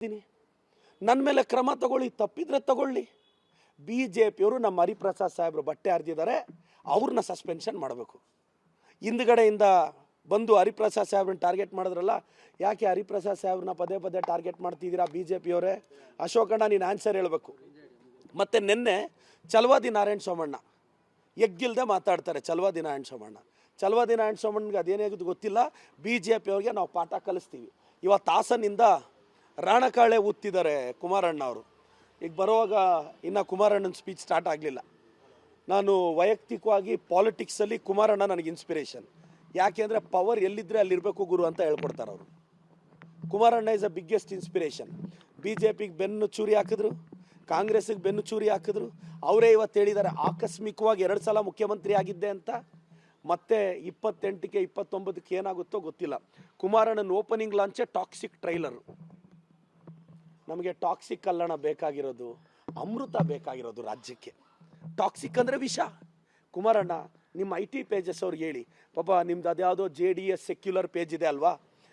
ನನ್ನ ಮೇಲೆ ಕ್ರಮ ತಗೊಳ್ಳಿ, ತಪ್ಪಿದ್ರೆ ತಗೊಳ್ಳಿ. ಬಿಜೆಪಿಯವರು ನಮ್ಮ ಹರಿಪ್ರಸಾದ್ ಸಾಹೇಬರು ಬಟ್ಟೆ ಹರಿದಿದ್ದಾರೆ, ಅವ್ರನ್ನ ಸಸ್ಪೆನ್ಷನ್ ಮಾಡಬೇಕು. ಹಿಂದ್ಗಡೆಯಿಂದ ಬಂದು ಹರಿಪ್ರಸಾದ್ ಸಾಹೇಬ್ರನ್ನ ಟಾರ್ಗೆಟ್ ಮಾಡಿದ್ರಲ್ಲ, ಯಾಕೆ ಹರಿಪ್ರಸಾದ್ ಸಾಹೇಬ್ರನ್ನ ಪದೇ ಪದೇ ಟಾರ್ಗೆಟ್ ಮಾಡ್ತಿದ್ದೀರಾ ಬಿಜೆಪಿಯವರೇ? ಅಶೋಕಣ್ಣ ನೀನು ಆನ್ಸರ್ ಹೇಳಬೇಕು. ಮತ್ತು ನಿನ್ನೆ ಚಲವಾದಿ ನಾರಾಯಣ ಸೋಮಣ್ಣ ಎಗ್ಗಿಲ್ದೆ ಮಾತಾಡ್ತಾರೆ. ಚಲವಾದಿ ನಾರಾಯಣ ಸೋಮಣ್ಣಗೆ ಅದೇನಾಗೋದು ಗೊತ್ತಿಲ್ಲ. ಬಿಜೆಪಿಯವ್ರಿಗೆ ನಾವು ಪಾಠ ಕಲಿಸ್ತೀವಿ. ಇವತ್ತು ಹಾಸನಿಂದ ರಾಣಕಾಳೆ ಊದ್ತಿದ್ದಾರೆ ಕುಮಾರಣ್ಣ ಅವರು. ಈಗ ಬರುವಾಗ ಇನ್ನು ಕುಮಾರಣ್ಣನ ಸ್ಪೀಚ್ ಸ್ಟಾರ್ಟ್ ಆಗಲಿಲ್ಲ. ನಾನು ವೈಯಕ್ತಿಕವಾಗಿ ಪಾಲಿಟಿಕ್ಸಲ್ಲಿ ಕುಮಾರಣ್ಣ ನನಗೆ ಇನ್ಸ್ಪಿರೇಷನ್. ಯಾಕೆ ಅಂದರೆ ಪವರ್ ಎಲ್ಲಿದ್ದರೆ ಅಲ್ಲಿರಬೇಕು ಗುರು ಅಂತ ಹೇಳ್ಕೊಡ್ತಾರೆ ಅವರು. ಕುಮಾರಣ್ಣ ಇಸ್ ಅ ಬಿಗ್ಗೆಸ್ಟ್ ಇನ್ಸ್ಪಿರೇಷನ್. BJPಗೆ ಬೆನ್ನು ಚೂರಿ ಹಾಕಿದ್ರು, ಕಾಂಗ್ರೆಸ್ಸಿಗೆ ಬೆನ್ನು ಚೂರಿ ಹಾಕಿದ್ರು. ಅವರೇ ಇವತ್ತು ಹೇಳಿದ್ದಾರೆ ಆಕಸ್ಮಿಕವಾಗಿ 2 ಸಲ ಮುಖ್ಯಮಂತ್ರಿ ಆಗಿದ್ದೆ ಅಂತ. ಮತ್ತೆ 28ಕ್ಕೆ 29ಕ್ಕೆ ಏನಾಗುತ್ತೋ ಗೊತ್ತಿಲ್ಲ. ಕುಮಾರಣ್ಣನ ಓಪನಿಂಗ್ ಲಾಂಚೇ ಟಾಕ್ಸಿಕ್ ಟ್ರೈಲರು. ನಮಗೆ ಟಾಕ್ಸಿಕ್ ಅಲ್ಲಣ ಬೇಕಾಗಿರೋದು, ಅಮೃತ ಬೇಕಾಗಿರೋದು ರಾಜ್ಯಕ್ಕೆ. ಟಾಕ್ಸಿಕ್ ಅಂದರೆ ವಿಷ. ಕುಮಾರಣ್ಣ ನಿಮ್ಮ IT ಪೇಜಸ್ ಅವ್ರಿಗೆ ಹೇಳಿ, ಪಾಪ ನಿಮ್ದು ಅದ್ಯಾವುದೋ JDS ಸೆಕ್ಯುಲರ್ ಪೇಜ್ ಇದೆ ಅಲ್ವಾ,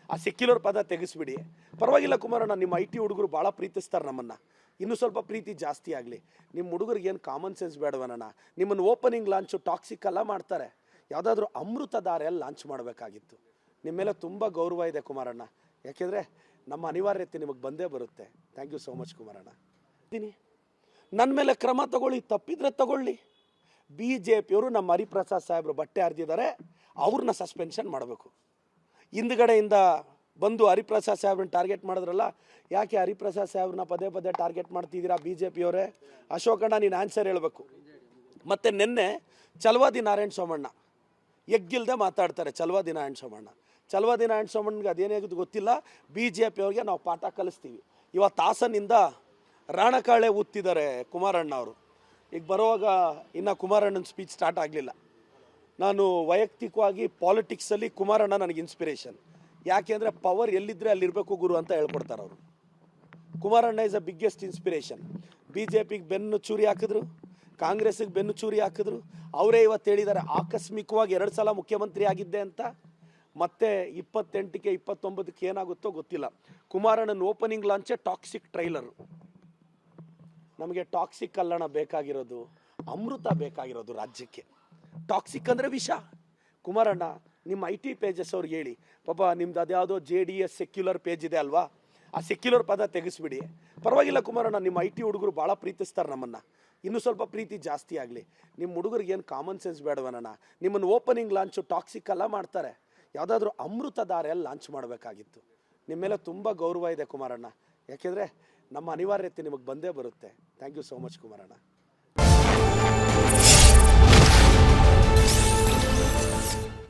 ಆ ಸೆಕ್ಯುಲರ್ ಪದ ತೆಗೆಸ್ಬಿಡಿ. ಪರವಾಗಿಲ್ಲ ಕುಮಾರಣ್ಣ, ನಿಮ್ಮ IT ಹುಡುಗರು ಭಾಳ ಪ್ರೀತಿಸ್ತಾರೆ ನಮ್ಮನ್ನು, ಇನ್ನೂ ಸ್ವಲ್ಪ ಪ್ರೀತಿ ಜಾಸ್ತಿ ಆಗಲಿ. ನಿಮ್ಮ ಹುಡುಗರಿಗೆ ಏನು ಕಾಮನ್ ಸೆನ್ಸ್ ಬೇಡವಣ್ಣ? ನಿಮ್ಮನ್ನು ಓಪನಿಂಗ್ ಲಾಂಚು ಟಾಕ್ಸಿಕ್ ಎಲ್ಲ ಮಾಡ್ತಾರೆ. ಯಾವುದಾದ್ರೂ ಅಮೃತಧಾರೆಯಲ್ಲಿ ಲಾಂಚ್ ಮಾಡಬೇಕಾಗಿತ್ತು. ನಿಮ್ಮ ಮೇಲೆ ತುಂಬ ಗೌರವ ಇದೆ ಕುಮಾರಣ್ಣ, ಯಾಕೆಂದರೆ ನಮ್ಮ ಅನಿವಾರ್ಯತೆ ನಿಮಗೆ ಬಂದೇ ಬರುತ್ತೆ. ಥ್ಯಾಂಕ್ ಯು ಸೋ ಮಚ್ ಕುಮಾರಣ್ಣ. ನನ್ನ ಮೇಲೆ ಕ್ರಮ ತಗೊಳ್ಳಿ, ತಪ್ಪಿದ್ರೆ ತಗೊಳ್ಳಿ. ಬಿಜೆಪಿಯವರು ನಮ್ಮ ಹರಿಪ್ರಸಾದ್ ಸಾಹೇಬರು ಬಟ್ಟೆ ಹರಿದಿದ್ದಾರೆ, ಅವ್ರನ್ನ ಸಸ್ಪೆನ್ಷನ್ ಮಾಡಬೇಕು. ಹಿಂದ್ಗಡೆಯಿಂದ ಬಂದು ಹರಿಪ್ರಸಾದ್ ಸಾಹೇಬ್ರನ್ನ ಟಾರ್ಗೆಟ್ ಮಾಡಿದ್ರಲ್ಲ, ಯಾಕೆ ಹರಿಪ್ರಸಾದ್ ಸಾಹೇಬ್ರನ್ನ ಪದೇ ಪದೇ ಟಾರ್ಗೆಟ್ ಮಾಡ್ತಿದ್ದೀರಾ ಬಿಜೆಪಿಯವರೇ? ಅಶೋಕಣ್ಣ ನೀನು ಆನ್ಸರ್ ಹೇಳಬೇಕು. ಮತ್ತು ನಿನ್ನೆ ಚಲವಾದಿ ನಾರಾಯಣ ಸೋಮಣ್ಣ ಎಗ್ಗಿಲ್ದೆ ಮಾತಾಡ್ತಾರೆ. ಚಲವಾದಿ ನಾರಾಯಣ ಸೋಮಣ್ಣಗೆ ಅದೇನಾಗೋದು ಗೊತ್ತಿಲ್ಲ. ಬಿಜೆಪಿಯವ್ರಿಗೆ ನಾವು ಪಾಠ ಕಲಿಸ್ತೀವಿ. ಇವತ್ತು ಹಾಸನಿಂದ ರಾಣಕಾಳೆ ಊದ್ತಿದ್ದಾರೆ ಕುಮಾರಣ್ಣ ಅವರು. ಈಗ ಬರುವಾಗ ಇನ್ನು ಕುಮಾರಣ್ಣನ ಸ್ಪೀಚ್ ಸ್ಟಾರ್ಟ್ ಆಗಲಿಲ್ಲ. ನಾನು ವೈಯಕ್ತಿಕವಾಗಿ ಪಾಲಿಟಿಕ್ಸಲ್ಲಿ ಕುಮಾರಣ್ಣ ನನಗೆ ಇನ್ಸ್ಪಿರೇಷನ್. ಯಾಕೆ ಅಂದರೆ ಪವರ್ ಎಲ್ಲಿದ್ದರೆ ಅಲ್ಲಿರಬೇಕು ಗುರು ಅಂತ ಹೇಳ್ಕೊಡ್ತಾರೆ ಅವರು. ಕುಮಾರಣ್ಣ ಇಸ್ ಅ ಬಿಗ್ಗೆಸ್ಟ್ ಇನ್ಸ್ಪಿರೇಷನ್. BJPಗೆ ಬೆನ್ನು ಚೂರಿ ಹಾಕಿದ್ರು, ಕಾಂಗ್ರೆಸ್ಸಿಗೆ ಬೆನ್ನು ಚೂರಿ ಹಾಕಿದ್ರು. ಅವರೇ ಇವತ್ತು ಹೇಳಿದ್ದಾರೆ ಆಕಸ್ಮಿಕವಾಗಿ 2 ಸಲ ಮುಖ್ಯಮಂತ್ರಿ ಆಗಿದ್ದೆ ಅಂತ. ಮತ್ತೆ 28ಕ್ಕೆ 29ಕ್ಕೆ ಏನಾಗುತ್ತೋ ಗೊತ್ತಿಲ್ಲ. ಕುಮಾರಣ್ಣನ ಓಪನಿಂಗ್ ಲಾಂಚೇ ಟಾಕ್ಸಿಕ್ ಟ್ರೈಲರು. ನಮಗೆ ಟಾಕ್ಸಿಕ್ ಅಲ್ಲಣ ಬೇಕಾಗಿರೋದು, ಅಮೃತ ಬೇಕಾಗಿರೋದು ರಾಜ್ಯಕ್ಕೆ. ಟಾಕ್ಸಿಕ್ ಅಂದರೆ ವಿಷ. ಕುಮಾರಣ್ಣ ನಿಮ್ಮ IT ಪೇಜಸ್ ಅವ್ರಿಗೆ ಹೇಳಿ, ಪಾಪ ನಿಮ್ದು ಅದ್ಯಾವುದೋ JDS ಸೆಕ್ಯುಲರ್ ಪೇಜ್ ಇದೆ ಅಲ್ವಾ, ಆ ಸೆಕ್ಯುಲರ್ ಪದ ತೆಗೆಸ್ಬಿಡಿ. ಪರವಾಗಿಲ್ಲ ಕುಮಾರಣ್ಣ, ನಿಮ್ಮ IT ಹುಡುಗರು ಭಾಳ ಪ್ರೀತಿಸ್ತಾರೆ ನಮ್ಮನ್ನು, ಇನ್ನೂ ಸ್ವಲ್ಪ ಪ್ರೀತಿ ಜಾಸ್ತಿ ಆಗಲಿ. ನಿಮ್ಮ ಹುಡುಗರಿಗೆ ಏನು ಕಾಮನ್ ಸೆನ್ಸ್ ಬೇಡವಣ್ಣ? ನಿಮ್ಮನ್ನು ಓಪನಿಂಗ್ ಲಾಂಚು ಟಾಕ್ಸಿಕ್ ಎಲ್ಲ ಮಾಡ್ತಾರೆ. ಯಾವುದಾದ್ರೂ ಅಮೃತಧಾರೆಯಲ್ಲಿ ಲಾಂಚ್ ಮಾಡಬೇಕಾಗಿತ್ತು. ನಿಮ್ಮ ಮೇಲೆ ತುಂಬ ಗೌರವ ಇದೆ ಕುಮಾರಣ್ಣ, ಯಾಕೆಂದರೆ ನಮ್ಮ ಅನಿವಾರ್ಯತೆ ನಿಮಗೆ ಬಂದೇ ಬರುತ್ತೆ. Thank you so much Kumaranna.